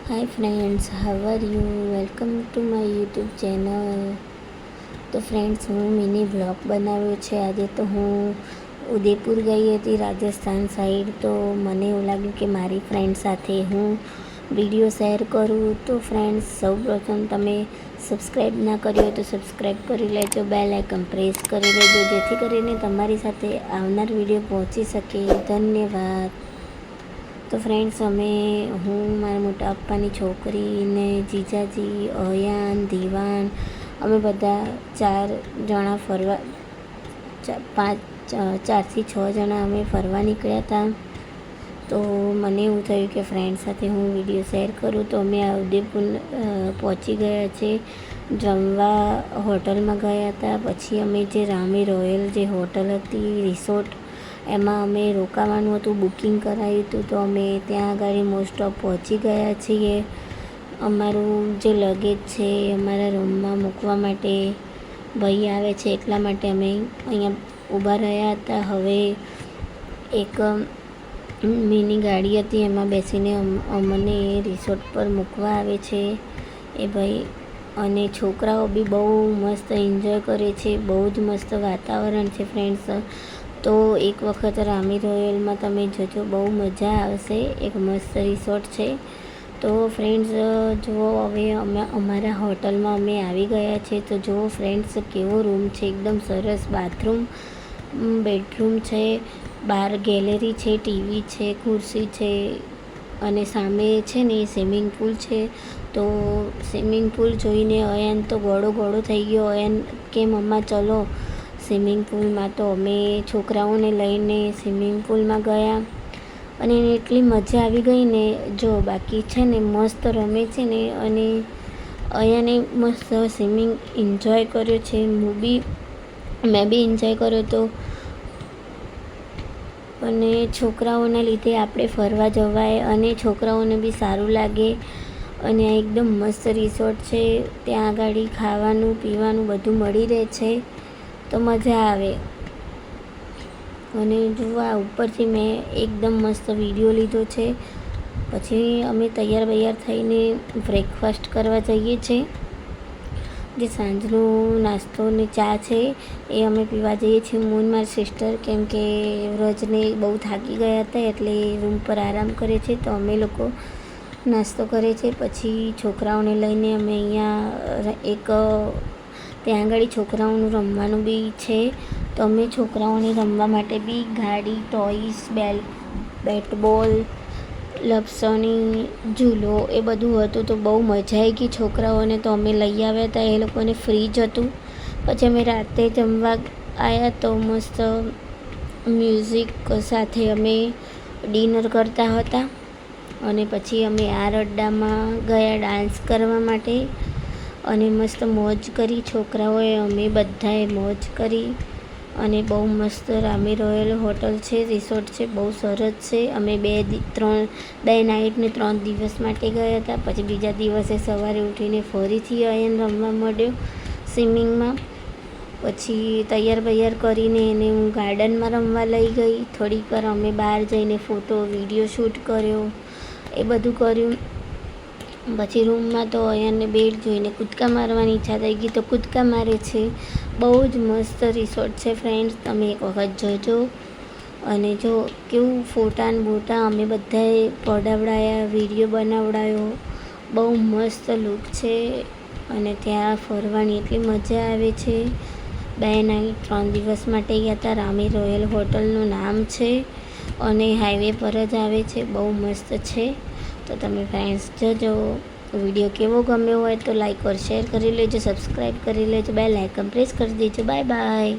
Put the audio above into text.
Hi friends, how are you? Welcome to my YouTube channel. તો friends હું mini blog બનાવ્યો છે. આજે તો હું ઉદયપુર ગઈ હતી રાજસ્થાન સાઈડ. તો મને એવું લાગ્યું કે મારી ફ્રેન્ડ સાથે હું વિડીયો શેર કરું. તો ફ્રેન્ડ્સ સૌપ્રથમ તમે સબસ્ક્રાઈબ ના કર્યો હોય તો સબસ્ક્રાઈબ કરી લેજો, બેલ આઇકન પ્રેસ કરી લેજો, જેથી કરીને તમારી સાથે આવનાર વિડીયો પહોંચી શકે. ધન્યવાદ. તો ફ્રેન્ડ્સ હું મારા મોટા પપ્પાની છોકરી ને જીજાજી, અયાન, દીવાન, અમે બધા 4 જણા ફરવા 4થી 6 જણા અમે ફરવા નીકળ્યા હતા. તો મને એવું થયું કે ફ્રેન્ડ સાથે હું વિડીયો શેર કરું. તો અમે આ ઉદયપુર પહોંચી ગયા છે. જમવા હોટલમાં ગયા હતા. પછી અમે જે રામી રોયલ જે હોટલ હતી, રિસોર્ટ, એમાં અમે રોકાવાનું હતું, બુકિંગ કરાવ્યું હતું. તો અમે ત્યાં આગળ મોસ્ટ ઓફ પહોંચી ગયા છીએ. અમારું જે લગેજ છે અમારા રૂમમાં મૂકવા માટે ભાઈ આવે છે, એટલા માટે અમે અહીંયા ઊભા રહ્યા હતા. હવે એક મિની ગાડી હતી, એમાં બેસીને અમને રિસોર્ટ પર મૂકવા આવે છે એ ભાઈ. અને છોકરાઓ બી બહુ મસ્ત એન્જોય કરે છે. બહુ જ મસ્ત વાતાવરણ છે ફ્રેન્ડ્સ. તો એક વખત રામી રોયલમાં તમે જોજો, બહુ મજા આવશે. એક મસ્ત રિસોર્ટ છે. તો ફ્રેન્ડ્સ જુઓ, હવે અમારા હોટલમાં અમે આવી ગયા છે. તો જુઓ ફ્રેન્ડ્સ, કેવો રૂમ છે, એકદમ સરસ. બાથરૂમ, બેડરૂમ છે, બહાર ગેલેરી છે, ટીવી છે, ખુરશી છે, અને સામે છે ને સ્વિમિંગ પુલ છે. તો સ્વિમિંગ પુલ જોઈને અયાન તો ગોળો થઈ ગયો. અયાન કે મમ્મા ચલો સ્વિમિંગ પુલમાં. તો અમે છોકરાઓને લઈને સ્વિમિંગ પુલમાં ગયા અને એને એટલી મજા આવી ગઈ ને. જો બાકી છે ને મસ્ત રમે છે ને, અને અહીંયાને મસ્ત સ્વિમિંગ એન્જોય કર્યો છે. મેં બી એન્જોય કર્યો હતો. અને છોકરાઓના લીધે આપણે ફરવા જવાય અને છોકરાઓને બી સારું લાગે. અને આ એકદમ મસ્ત રિસોર્ટ છે. ત્યાં આગળ ખાવાનું પીવાનું બધું મળી રહે છે, તો મજા આવે. અને જુઓ, આ ઉપરથી મેં એકદમ મસ્ત વિડીયો લીધો છે. પછી અમે તૈયાર થઈને બ્રેકફાસ્ટ કરવા જઈએ છીએ. જે સાંજનો નાસ્તો ને ચા છે એ અમે પીવા જઈએ છીએ, હું અને મારી સિસ્ટર. કેમ કે વ્રજને બહુ થાકી ગયા હતા એટલે રૂમ પર આરામ કરે છે. તો અમે લોકો નાસ્તો કરે છે. પછી છોકરાઓને લઈને અમે અહીંયા એક ત્યાં આગળ છોકરાઓનું રમવાનું બી છે. તો અમે છોકરાઓને રમવા માટે બી ગાડી, ટોયસ, બેટ બોલ, લપસણી, ઝૂલો એ બધું હતું. તો બહુ મજા આવી ગઈ છોકરાઓને. તો અમે લઈ આવ્યા હતા, એ લોકોને ફ્રી જ હતું. પછી અમે રાતે જમવા આવ્યા તો મસ્ત મ્યુઝિક સાથે અમે ડિનર કરતા હતા. અને પછી અમે આ અડ્ડામાં ગયા ડાન્સ કરવા માટે અને મસ્ત મોજ કરી. છોકરાઓએ અમે બધાએ મોજ કરી. અને બહુ મસ્ત રામી રોયલ હોટલ છે, રિસોર્ટ છે, બહુ સરસ છે. અમે 2 નાઇટ ને 3 દિવસ માટે ગયા હતા. પછી બીજા દિવસે સવારે ઉઠીને ફરીથી અયન રમવા માંડ્યો સ્વિમિંગમાં. પછી તૈયાર કરીને એને હું ગાર્ડનમાં રમવા લઈ ગઈ. થોડીક વાર અમે બહાર જઈને ફોટો વિડીયો શૂટ કર્યો, એ બધું કર્યું. પછી રૂમમાં તો અયાનને બેડ જોઈને કૂદકા મારવાની ઈચ્છા થઈ ગઈ, તો કૂદકા મારે છે. બહુ જ મસ્ત રિસોર્ટ છે ફ્રેન્ડ્સ, તમે એક વખત જોજો. અને જો કેવું ફોટા ને બોટા અમે બધાએ પડાવડાયા, વિડીયો બનાવડાયો. બહુ મસ્ત લુક છે. અને ત્યાં ફરવાની એટલી મજા આવે છે. 2 નાઇટ 3 દિવસ માટે ગયા હતા. રામી રોયલ હોટલનું નામ છે અને હાઈવે પર જ આવે છે. બહુ મસ્ત છે. તો તમે ફ્રેન્ડ્સ જોજો. વિડીયો કેવો ગમ્યો હોય તો લાઈક ઓર શેર કરી લેજો, સબસ્ક્રાઈબ કરી લેજો, બેલ આઇકન પ્રેસ કરી દેજો. Bye bye.